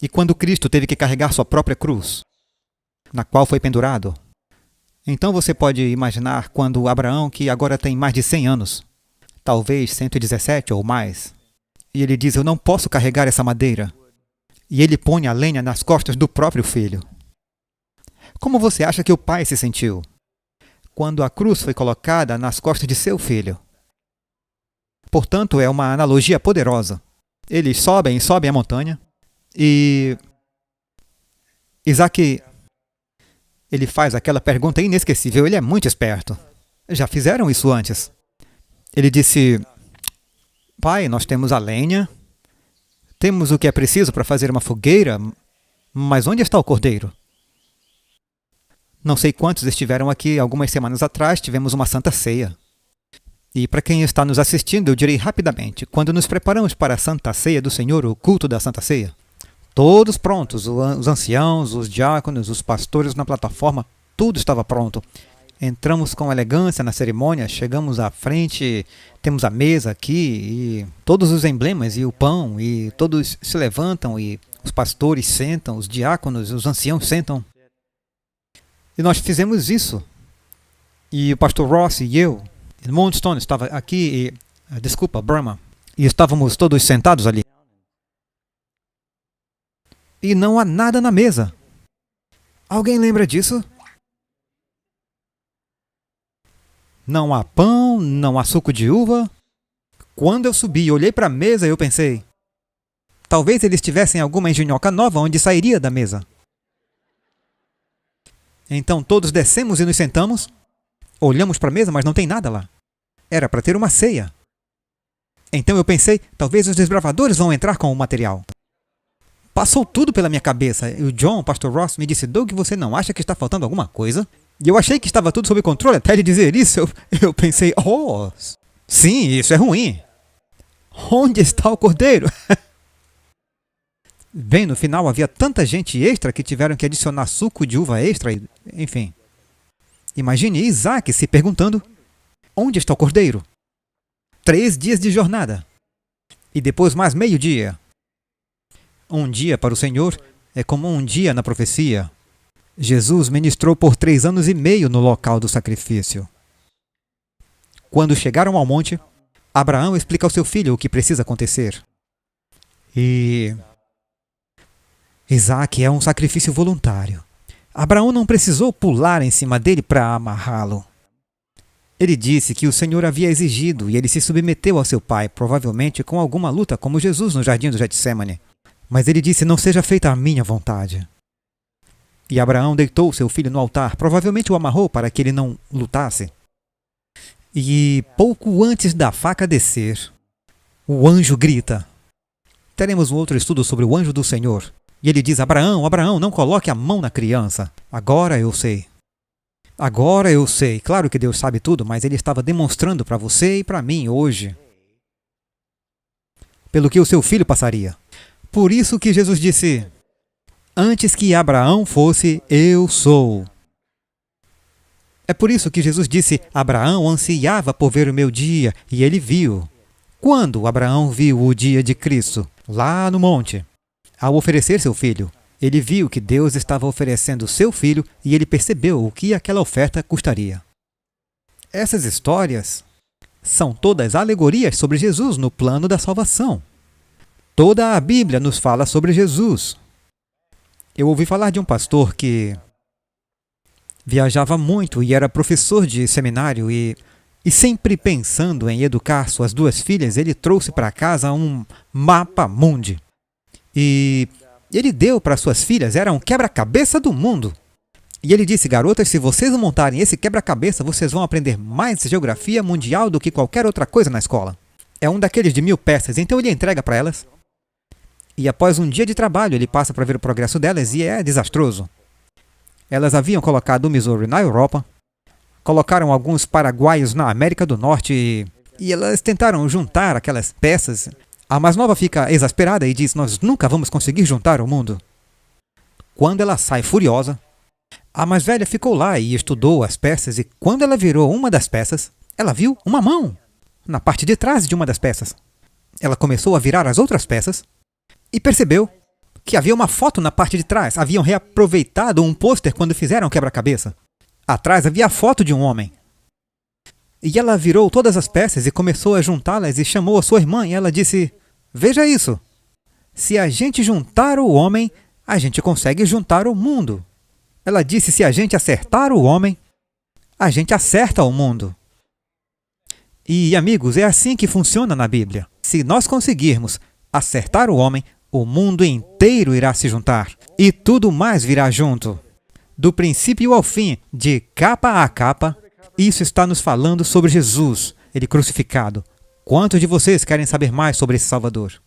E quando Cristo teve que carregar sua própria cruz, na qual foi pendurado. Então você pode imaginar quando Abraão, que agora tem mais de 100 anos, talvez 117 ou mais, e ele diz, eu não posso carregar essa madeira. E ele põe a lenha nas costas do próprio filho. Como você acha que o pai se sentiu quando a cruz foi colocada nas costas de seu filho? Portanto, é uma analogia poderosa. Eles sobem a montanha e Isaac, ele faz aquela pergunta inesquecível. Ele é muito esperto. Já fizeram isso antes. Ele disse, pai, nós temos a lenha, temos o que é preciso para fazer uma fogueira, mas onde está o cordeiro? Não sei quantos estiveram aqui algumas semanas atrás, tivemos uma Santa Ceia. E para quem está nos assistindo, eu direi rapidamente, quando nos preparamos para a Santa Ceia do Senhor, o culto da Santa Ceia, todos prontos, os anciãos, os diáconos, os pastores na plataforma, tudo estava pronto. Entramos com elegância na cerimônia, chegamos à frente, temos a mesa aqui, e todos os emblemas, e o pão, e todos se levantam, e os pastores sentam, os diáconos, os anciãos sentam. E nós fizemos isso. E o pastor Ross e eu, Moonstone estava aqui, Brahma, e estávamos todos sentados ali. E não há nada na mesa. Alguém lembra disso? Não há pão, não há suco de uva. Quando eu subi e olhei para a mesa, eu pensei, talvez eles tivessem alguma engenhoca nova onde sairia da mesa. Então todos descemos e nos sentamos, olhamos para a mesa, mas não tem nada lá. Era para ter uma ceia. Então eu pensei, talvez os desbravadores vão entrar com o material. Passou tudo pela minha cabeça. E o John, o pastor Ross, me disse, Doug, você não acha que está faltando alguma coisa? E eu achei que estava tudo sob controle, até ele dizer isso, eu pensei, oh, sim, isso é ruim. Onde está o cordeiro? Bem, no final havia tanta gente extra que tiveram que adicionar suco de uva extra, enfim. Imagine Isaac se perguntando, onde está o cordeiro? 3 dias de jornada. E depois mais meio-dia. Um dia para o Senhor é como um dia na profecia. Jesus ministrou por 3 anos e meio no local do sacrifício. Quando chegaram ao monte, Abraão explica ao seu filho o que precisa acontecer. E Isaac é um sacrifício voluntário. Abraão não precisou pular em cima dele para amarrá-lo. Ele disse que o Senhor havia exigido e ele se submeteu ao seu pai, provavelmente com alguma luta, como Jesus no jardim do Getsêmani. Mas ele disse, não seja feita a minha vontade. E Abraão deitou seu filho no altar, provavelmente o amarrou para que ele não lutasse. E pouco antes da faca descer, o anjo grita. Teremos um outro estudo sobre o anjo do Senhor. E ele diz: Abraão, Abraão, não coloque a mão na criança. Agora eu sei. Agora eu sei. Claro que Deus sabe tudo, mas ele estava demonstrando para você e para mim hoje pelo que o seu filho passaria. Por isso que Jesus disse: antes que Abraão fosse, eu sou. É por isso que Jesus disse: Abraão ansiava por ver o meu dia, e ele viu. Quando Abraão viu o dia de Cristo? Lá no monte. Ao oferecer seu filho, ele viu que Deus estava oferecendo seu filho e ele percebeu o que aquela oferta custaria. Essas histórias são todas alegorias sobre Jesus no plano da salvação. Toda a Bíblia nos fala sobre Jesus. Eu ouvi falar de um pastor que viajava muito e era professor de seminário e sempre pensando em educar suas duas filhas, ele trouxe para casa um mapa mundi. E ele deu para suas filhas, era um quebra-cabeça do mundo. E ele disse: garotas, se vocês montarem esse quebra-cabeça, vocês vão aprender mais geografia mundial do que qualquer outra coisa na escola. É um daqueles de 1000 peças, então ele entrega para elas. E após um dia de trabalho, ele passa para ver o progresso delas e é desastroso. Elas haviam colocado o Missouri na Europa, colocaram alguns paraguaios na América do Norte e elas tentaram juntar aquelas peças. A mais nova fica exasperada e diz: nós nunca vamos conseguir juntar o mundo. Quando ela sai furiosa, a mais velha ficou lá e estudou as peças, e quando ela virou uma das peças, ela viu uma mão na parte de trás de uma das peças. Ela começou a virar as outras peças e percebeu que havia uma foto na parte de trás. Haviam reaproveitado um pôster quando fizeram o quebra-cabeça. Atrás havia a foto de um homem. E ela virou todas as peças e começou a juntá-las e chamou a sua irmã e ela disse: veja isso, se a gente juntar o homem, a gente consegue juntar o mundo. Ela disse: se a gente acertar o homem, a gente acerta o mundo. E, amigos, é assim que funciona na Bíblia. Se nós conseguirmos acertar o homem, o mundo inteiro irá se juntar. E tudo mais virá junto. Do princípio ao fim, de capa a capa, isso está nos falando sobre Jesus, ele crucificado. Quantos de vocês querem saber mais sobre esse Salvador?